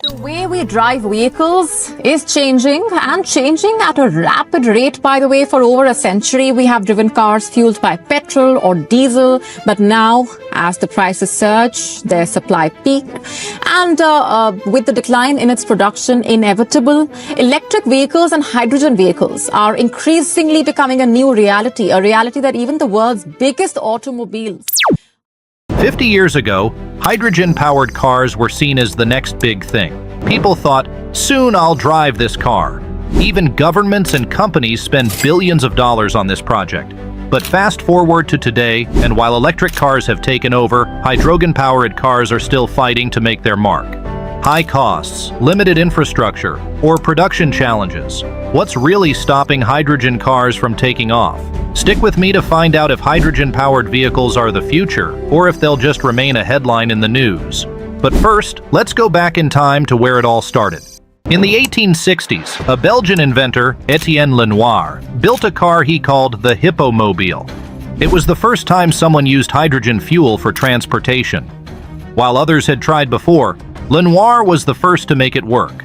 The way we drive vehicles is changing and changing at a rapid rate. By the way, for over a century, we have driven cars fueled by petrol or diesel. But now, as the prices surge, their supply peak, and with the decline in its production inevitable, electric vehicles and hydrogen vehicles are increasingly becoming a new reality, a reality that even the world's biggest automobiles 50 years ago, hydrogen-powered cars were seen as the next big thing. People thought, soon I'll drive this car. Even governments and companies spend billions of dollars on this project. But fast forward to today, and while electric cars have taken over, hydrogen-powered cars are still fighting to make their mark. High costs, limited infrastructure, or production challenges. What's really stopping hydrogen cars from taking off? Stick with me to find out if hydrogen-powered vehicles are the future, or if they'll just remain a headline in the news. But first, let's go back in time to where it all started. In the 1860s, a Belgian inventor, Etienne Lenoir, built a car he called the Hippomobile. It was the first time someone used hydrogen fuel for transportation. While others had tried before, Lenoir was the first to make it work.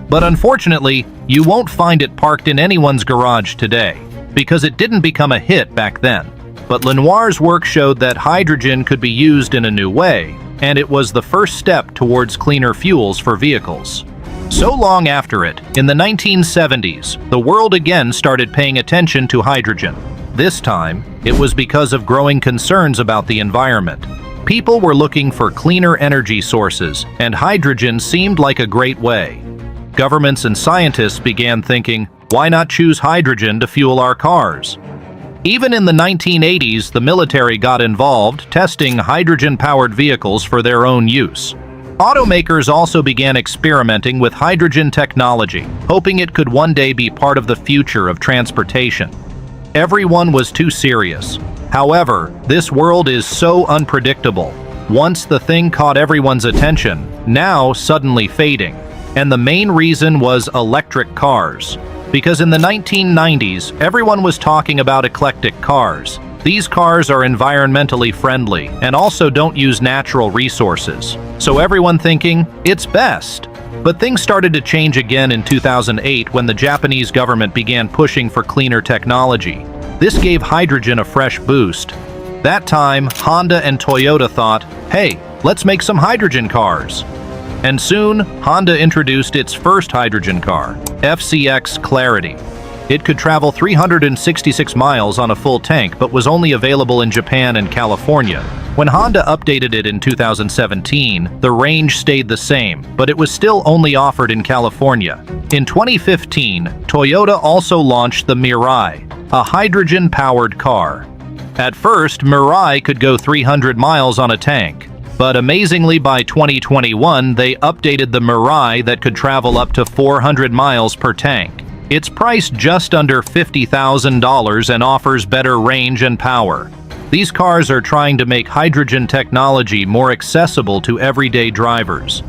But unfortunately, you won't find it parked in anyone's garage today, because it didn't become a hit back then. But Lenoir's work showed that hydrogen could be used in a new way, and it was the first step towards cleaner fuels for vehicles. So long after it, in the 1970s, the world again started paying attention to hydrogen. This time, it was because of growing concerns about the environment. People were looking for cleaner energy sources, and hydrogen seemed like a great way. Governments and scientists began thinking, why not choose hydrogen to fuel our cars? Even in the 1980s, the military got involved, testing hydrogen-powered vehicles for their own use. Automakers also began experimenting with hydrogen technology, hoping it could one day be part of the future of transportation. Everyone was too serious. However, this world is so unpredictable. Once the thing caught everyone's attention, now suddenly fading. And the main reason was electric cars. Because in the 1990s, everyone was talking about eclectic cars. These cars are environmentally friendly and also don't use natural resources. So everyone thinking, it's best. But things started to change again in 2008 when the Japanese government began pushing for cleaner technology. This gave hydrogen a fresh boost. That time, Honda and Toyota thought, hey, let's make some hydrogen cars. And soon, Honda introduced its first hydrogen car, FCX Clarity. It could travel 366 miles on a full tank, but was only available in Japan and California. When Honda updated it in 2017, the range stayed the same, but it was still only offered in California. In 2015, Toyota also launched the Mirai, a hydrogen-powered car. At first, Mirai could go 300 miles on a tank. But amazingly, by 2021, they updated the Mirai that could travel up to 400 miles per tank. It's priced just under $50,000 and offers better range and power. These cars are trying to make hydrogen technology more accessible to everyday drivers.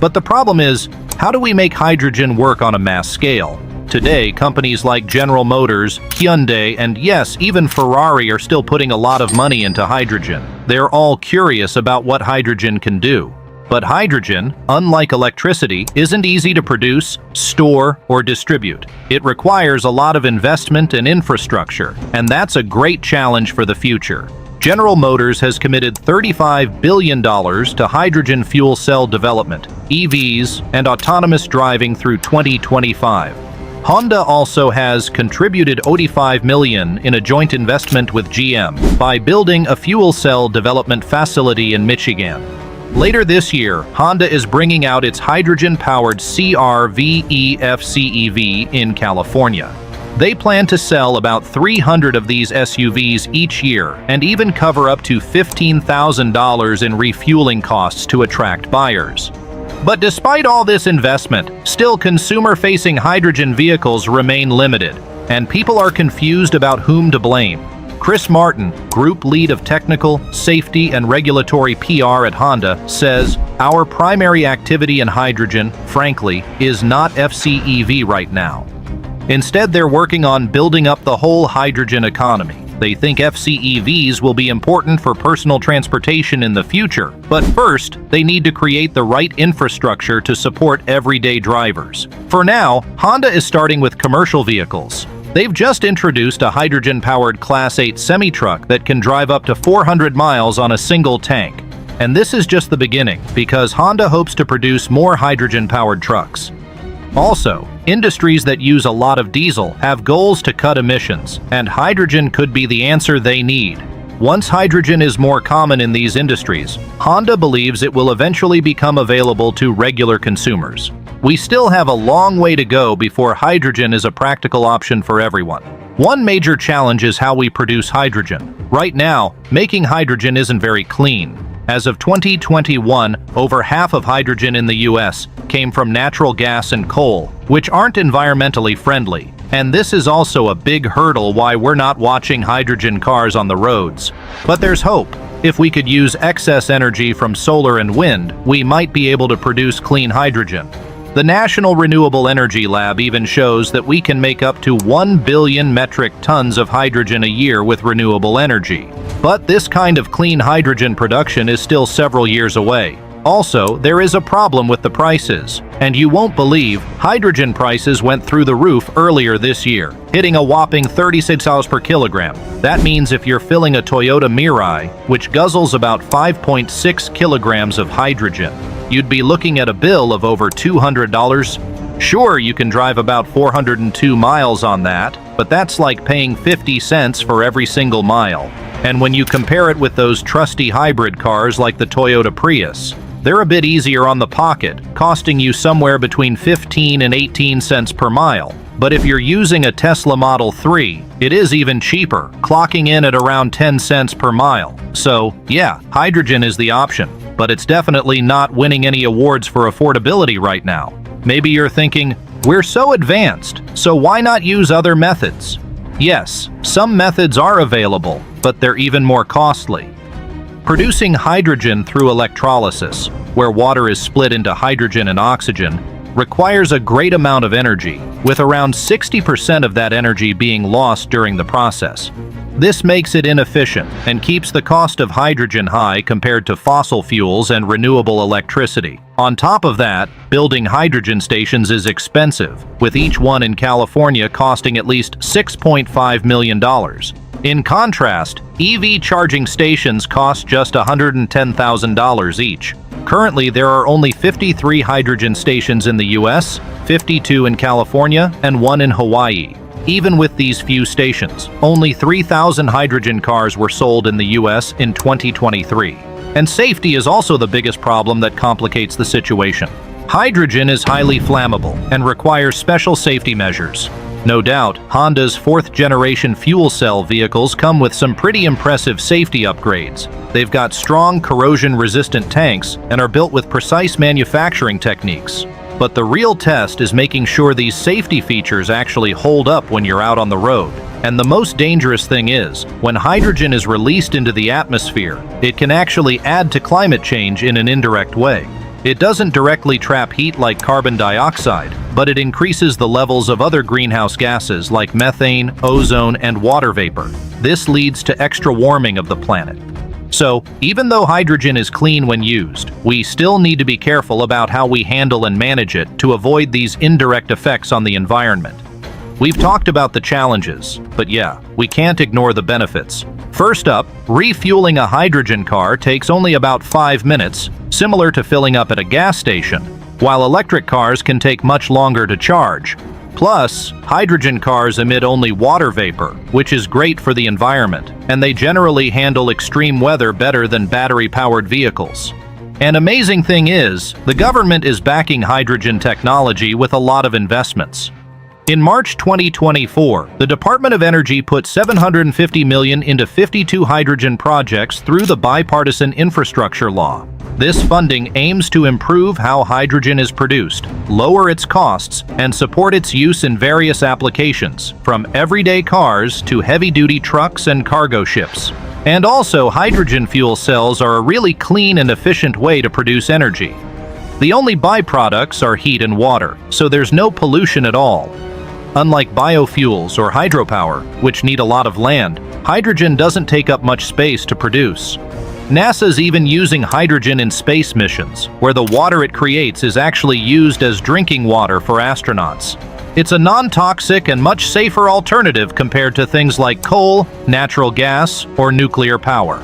But the problem is, how do we make hydrogen work on a mass scale? Today, companies like General Motors, Hyundai, and yes, even Ferrari are still putting a lot of money into hydrogen. They're all curious about what hydrogen can do. But hydrogen, unlike electricity, isn't easy to produce, store, or distribute. It requires a lot of investment and infrastructure, and that's a great challenge for the future. General Motors has committed $35 billion to hydrogen fuel cell development, EVs, and autonomous driving through 2025. Honda also has contributed $85 million in a joint investment with GM by building a fuel cell development facility in Michigan. Later this year, Honda is bringing out its hydrogen-powered CR-V EF-CEV in California. They plan to sell about 300 of these SUVs each year and even cover up to $15,000 in refueling costs to attract buyers. But despite all this investment, still consumer-facing hydrogen vehicles remain limited, and people are confused about whom to blame. Chris Martin, Group Lead of Technical, Safety, and Regulatory PR at Honda, says, "Our primary activity in hydrogen, frankly, is not FCEV right now. Instead, they're working on building up the whole hydrogen economy. They think FCEVs will be important for personal transportation in the future, but first, they need to create the right infrastructure to support everyday drivers. For now, Honda is starting with commercial vehicles. They've just introduced a hydrogen-powered Class 8 semi-truck that can drive up to 400 miles on a single tank. And this is just the beginning, because Honda hopes to produce more hydrogen-powered trucks. Also, industries that use a lot of diesel have goals to cut emissions, and hydrogen could be the answer they need. Once hydrogen is more common in these industries, Honda believes it will eventually become available to regular consumers. We still have a long way to go before hydrogen is a practical option for everyone. One major challenge is how we produce hydrogen. Right now, making hydrogen isn't very clean. As of 2021, over half of hydrogen in the US came from natural gas and coal, which aren't environmentally friendly. And this is also a big hurdle why we're not watching hydrogen cars on the roads. But there's hope. If we could use excess energy from solar and wind, we might be able to produce clean hydrogen. The National Renewable Energy Lab even shows that we can make up to 1 billion metric tons of hydrogen a year with renewable energy. But this kind of clean hydrogen production is still several years away. Also, there is a problem with the prices. And you won't believe, hydrogen prices went through the roof earlier this year, hitting a whopping $36 per kilogram. That means if you're filling a Toyota Mirai, which guzzles about 5.6 kilograms of hydrogen, you'd be looking at a bill of over $200. Sure, you can drive about 402 miles on that, but that's like paying 50 cents for every single mile. And when you compare it with those trusty hybrid cars like the Toyota Prius, they're a bit easier on the pocket, costing you somewhere between 15 and 18 cents per mile. But if you're using a Tesla Model 3, it is even cheaper, clocking in at around 10 cents per mile. So, yeah, hydrogen is the option, but it's definitely not winning any awards for affordability right now. Maybe you're thinking, we're so advanced, so why not use other methods? Yes, some methods are available, but they're even more costly. Producing hydrogen through electrolysis, where water is split into hydrogen and oxygen, requires a great amount of energy, with around 60% of that energy being lost during the process. This makes it inefficient and keeps the cost of hydrogen high compared to fossil fuels and renewable electricity. On top of that, building hydrogen stations is expensive, with each one in California costing at least $6.5 million. In contrast, EV charging stations cost just $110,000 each. Currently, there are only 53 hydrogen stations in the US, 52 in California, and 1 in Hawaii. Even with these few stations, only 3,000 hydrogen cars were sold in the US in 2023. And safety is also the biggest problem that complicates the situation. Hydrogen is highly flammable and requires special safety measures. No doubt, Honda's fourth-generation fuel cell vehicles come with some pretty impressive safety upgrades. They've got strong corrosion-resistant tanks and are built with precise manufacturing techniques. But the real test is making sure these safety features actually hold up when you're out on the road. And the most dangerous thing is, when hydrogen is released into the atmosphere, it can actually add to climate change in an indirect way. It doesn't directly trap heat like carbon dioxide, but it increases the levels of other greenhouse gases like methane, ozone, and water vapor. This leads to extra warming of the planet. So, even though hydrogen is clean when used, we still need to be careful about how we handle and manage it to avoid these indirect effects on the environment. We've talked about the challenges, but yeah, we can't ignore the benefits. First up, refueling a hydrogen car takes only about 5 minutes, similar to filling up at a gas station, while electric cars can take much longer to charge. Plus, hydrogen cars emit only water vapor, which is great for the environment, and they generally handle extreme weather better than battery-powered vehicles. An amazing thing is, the government is backing hydrogen technology with a lot of investments. In March 2024, the Department of Energy put $750 million into 52 hydrogen projects through the Bipartisan Infrastructure Law. This funding aims to improve how hydrogen is produced, lower its costs, and support its use in various applications, from everyday cars to heavy-duty trucks and cargo ships. And also, hydrogen fuel cells are a really clean and efficient way to produce energy. The only byproducts are heat and water, so there's no pollution at all. Unlike biofuels or hydropower, which need a lot of land, Hydrogen doesn't take up much space to produce. NASA's even using hydrogen in space missions, where the water it creates is actually used as drinking water for astronauts. It's a non-toxic and much safer alternative compared to things like coal, natural gas, or nuclear power.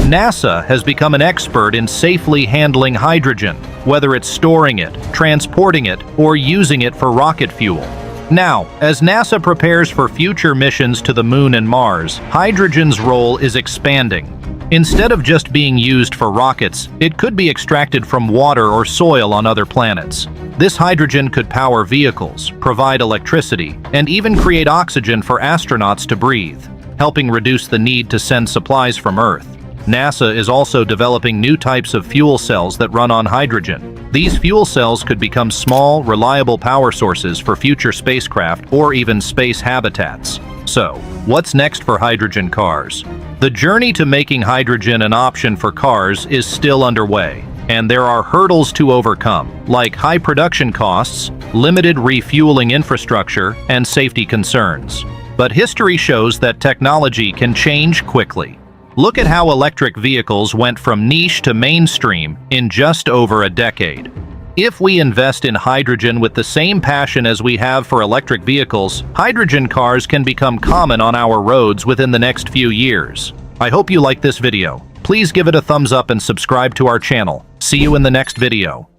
NASA has become an expert in safely handling hydrogen, whether it's storing it, transporting it, or using it for rocket fuel. Now, as NASA prepares for future missions to the Moon and Mars, hydrogen's role is expanding. Instead of just being used for rockets, it could be extracted from water or soil on other planets. This hydrogen could power vehicles, provide electricity, and even create oxygen for astronauts to breathe, helping reduce the need to send supplies from Earth. NASA is also developing new types of fuel cells that run on hydrogen. These fuel cells could become small, reliable power sources for future spacecraft or even space habitats. So, what's next for hydrogen cars? The journey to making hydrogen an option for cars is still underway, and there are hurdles to overcome, like high production costs, limited refueling infrastructure, and safety concerns. But history shows that technology can change quickly. Look at how electric vehicles went from niche to mainstream in just over a decade. If we invest in hydrogen with the same passion as we have for electric vehicles, hydrogen cars can become common on our roads within the next few years. I hope you like this video. Please give it a thumbs up and subscribe to our channel. See you in the next video.